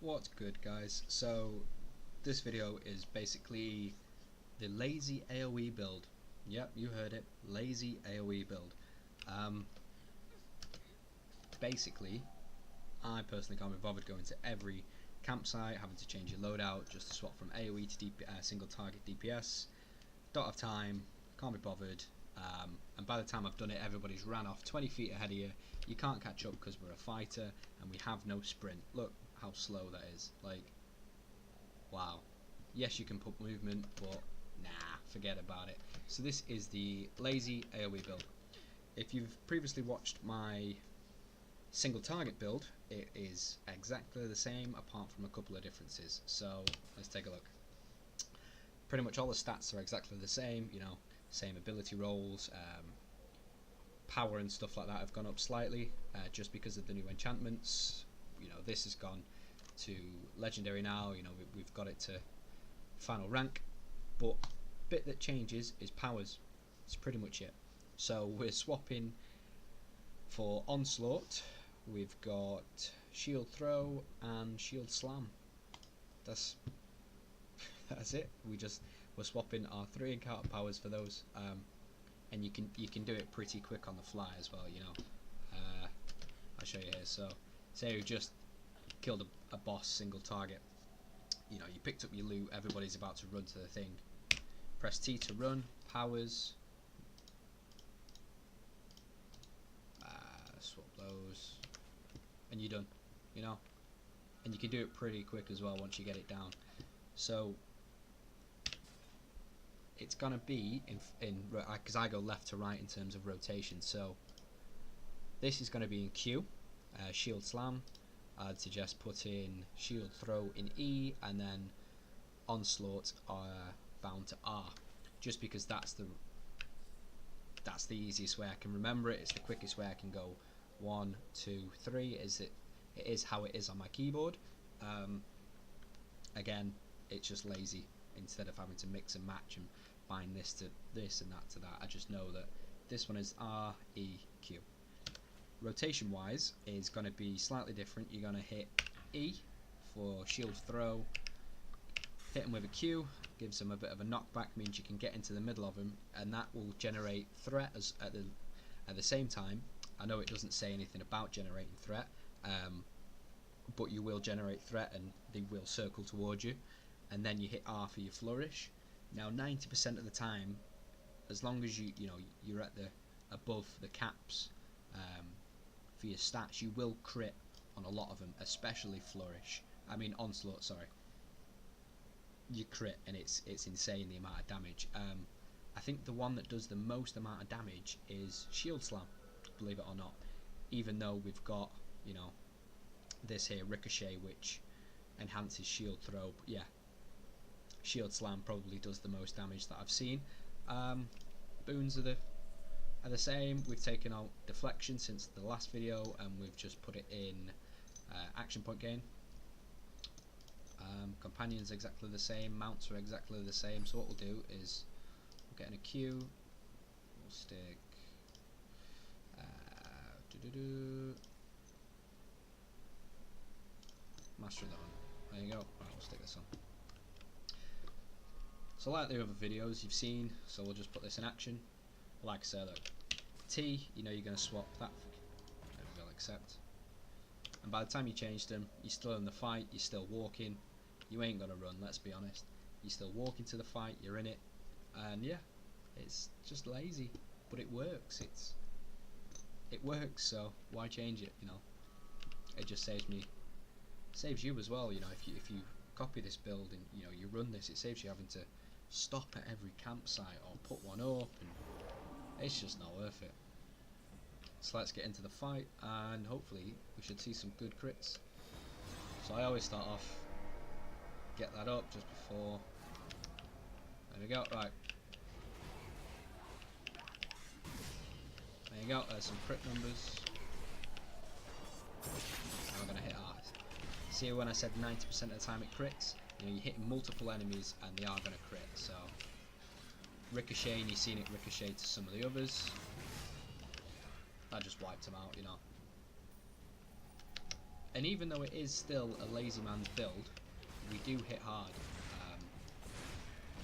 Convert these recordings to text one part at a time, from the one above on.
What's good, guys? So this video is basically the lazy AoE build. Yep, you heard it, lazy AoE build. Basically, I personally can't be bothered going to every campsite, having to change your loadout just to swap from AoE to single target DPS. Don't have time, can't be bothered, and by the time I've done it, everybody's ran off 20 feet ahead of you. You can't catch up because we're a fighter and we have no sprint. Look how slow that is. Like, wow. Yes, you can put movement, but nah, forget about it. So this is the lazy AoE build. If you've previously watched my single target build, it is exactly the same apart from a couple of differences. So let's take a look. Pretty much all the stats are exactly the same, you know, same ability rolls, power and stuff like that have gone up slightly, just because of the new enchantments. You know, this has gone to legendary now, you know, we've got it to final rank, but bit that changes is powers. It's pretty much it. So we're swapping for onslaught. We've got shield throw and shield slam. That's it. We're swapping our 3 encounter powers for those, and you can do it pretty quick on the fly as well. You know, I'll show you here. So say you just killed a boss single target. You know, you picked up your loot. Everybody's about to run to the thing. Press T to run. Powers. Swap those, and you're done. You know, and you can do it pretty quick as well once you get it down. So it's gonna be in because I go left to right in terms of rotation. So this is gonna be in Q, shield slam. I'd suggest putting shield throw in E, and then onslaught bound to R, just because that's the easiest way I can remember it. It's the quickest way I can go 1, 2, 3. It is how it is on my keyboard. Again, it's just lazy. Instead of having to mix and match and bind this to this and that to that, I just know that this one is R, E, Q. Rotation wise is going to be slightly different. You're going to hit E for shield throw, hit them with a Q, gives them a bit of a knockback, means you can get into the middle of them, and that will generate threat at the same time. I know it doesn't say anything about generating threat, but you will generate threat and they will circle towards you. And then you hit R for your flourish. Now 90% of the time, as long as you're at the above the caps for your stats, you will crit on a lot of them, especially flourish. I mean onslaught, sorry. You crit and it's insane the amount of damage. I think the one that does the most amount of damage is shield slam, believe it or not. Even though we've got, you know, this here ricochet which enhances shield throw, but yeah, shield slam probably does the most damage that I've seen. Boons are the same. We've taken out deflection since the last video and we've just put it in action point gain. Companions exactly the same, mounts are exactly the same. So what we'll do is we'll get in a queue, we'll stick Master of the Hunt. There you go. Right, we'll stick this on. So like the other videos you've seen, so we'll just put this in action. Like I said, look, T, you know you're going to swap that. There we go, accept. And by the time you change them, you're still in the fight, you're still walking. You ain't gonna run, let's be honest. You're still walking to the fight, you're in it, and yeah, it's just lazy, but it works. It works, so why change it? You know, it just saves you as well. You know, if you copy this build and you know you run this, it saves you having to stop at every campsite or put one up, and it's just not worth it. So let's get into the fight, and hopefully we should see some good crits. So I always start off, get that up just before. There we go. Right. There you go. There's some crit numbers. Now we're gonna hit R. See when I said 90% of the time it crits? You know, you're hitting multiple enemies and they are gonna crit. So ricochet, and you've seen it ricochet to some of the others. That just wiped them out, you know. And even though it is still a lazy man's build, we do hit hard.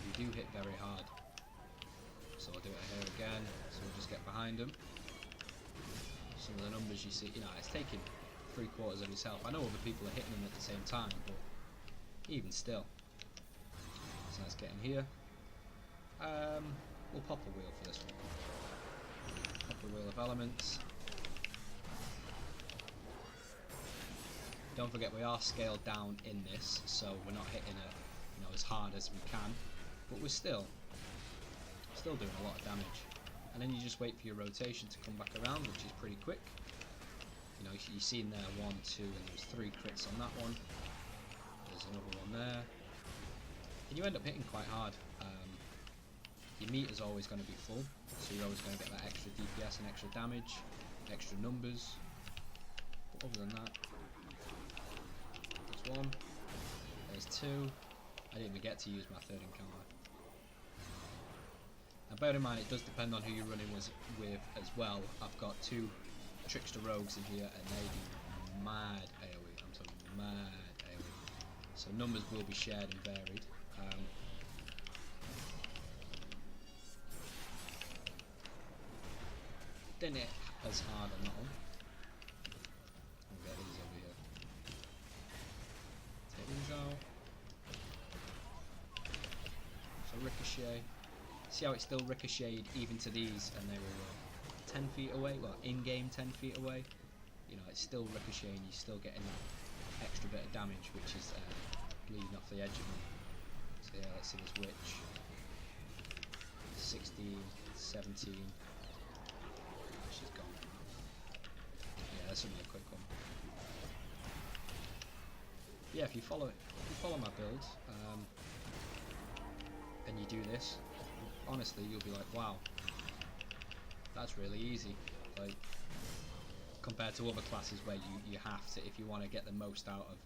We do hit very hard. So I'll do it here again. So we'll just get behind him. Some of the numbers you see, it's taking 3/4 of his health. I know other people are hitting him at the same time, but even still. So let's get in here. We'll pop a wheel for this one. Pop a wheel of elements. Don't forget we are scaled down in this, so we're not hitting it, as hard as we can, but we're still doing a lot of damage. And then you just wait for your rotation to come back around, which is pretty quick. You've seen there 1, 2, and there's 3 crits on that one. There's another one there, and you end up hitting quite hard. Your meter's always going to be full, so you're always going to get that extra DPS and extra damage, extra numbers. But other than that, there's 1, there's 2. I didn't even get to use my 3rd encounter. Now bear in mind, it does depend on who you're running with as well. I've got 2 trickster rogues in here, and they do mad AoE. I'm talking mad AoE. So numbers will be shared and varied. Didn't hit as hard on that one. We'll get these over here. Take these out. So ricochet. See how it still ricocheted even to these, and they were 10 feet away. Well, in-game 10 feet away. It's still ricocheting. You're still getting that extra bit of damage, which is bleeding off the edge of me. So yeah, let's see this witch. 16, 17. She's gone. Yeah, that's only a quick one. Yeah, if you follow my build, and you do this, honestly, you'll be like, wow, that's really easy. Like, compared to other classes where you have to, if you want to get the most out of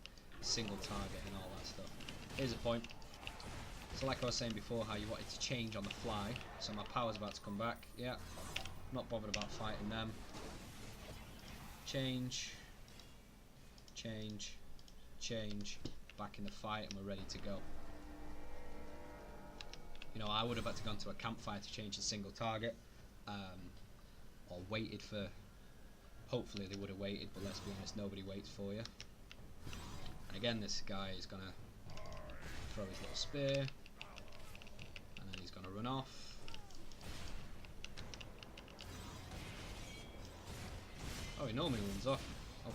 single target and all that stuff. Here's a point. So like I was saying before, how you wanted to change on the fly. So my power's about to come back. Yeah, not bothered about fighting them. Change, change, change. Back in the fight, and we're ready to go. I would have had to gone to a campfire to change a single target, or waited for. Hopefully they would have waited, but let's be honest, nobody waits for you. And again, this guy is gonna throw his little spear, and then he's gonna run off. Oh, he normally runs off.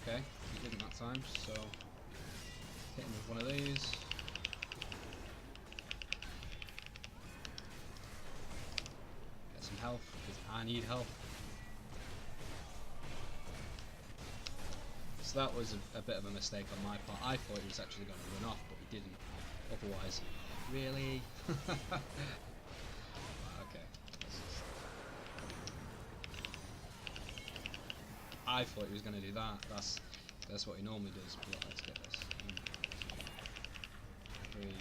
Okay, he didn't that time, so hit him with one of these. Get some health, because I need health. So that was a bit of a mistake on my part. I thought he was actually going to run off, but he didn't. Otherwise, really? Okay. I thought he was going to do that. That's what he normally does. But let's get this. 3,